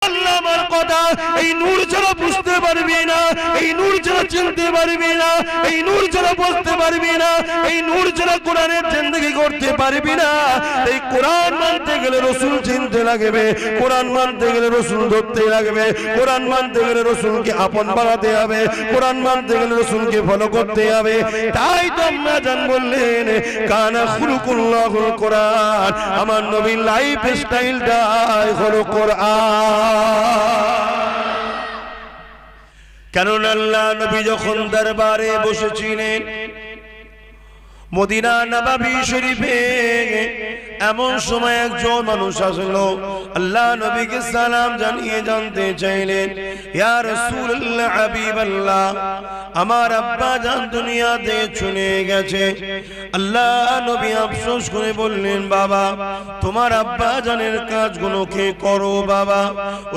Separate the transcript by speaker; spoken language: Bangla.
Speaker 1: আল্লাহ আমার কথা এই নূর ছাড়া বুঝতে পারবি না, এই নূর ছাড়া চিনতে পারবি না, এই নূর ছাড়া বুঝতে পারবি না, এই নূর ছাড়া কোরআনের জিন্দেগি করতে পারবি না। এই কোরআন মানতে গেলে রাসূল চিনতে লাগবে, কোরআন মানতে গেলে রাসূল ধরতে লাগবে, কোরআন মানতে গেলে রাসূলকে আপন বানাতে হবে, কোরআন মানতে গেলে রাসূলকে ফলো করতে হবে। তাই তো আম্মা জান বললেন কানা খুলুকুল্লাহুল কোরআন, আমার নবীর লাইফ স্টাইলটাই হলো কোরআন। কারণ আল্লাহ নবী যখন দরবারে বসেছিলেন মদিনা নববী শরীফে, এমন সময় একজন মানুষ আসলো, আল্লাহ নবীকে সালাম জানিয়ে জানতে চাইলেন, ইয়া রাসূলুল্লাহ হাবিবাল্লাহ, আমার আব্বা জান দুনিয়াতে চলে গেছে। আল্লাহ নবী আফসোস করে বললেন, বাবা তোমার আব্বা জানের কাজগুলো কে করো বাবা।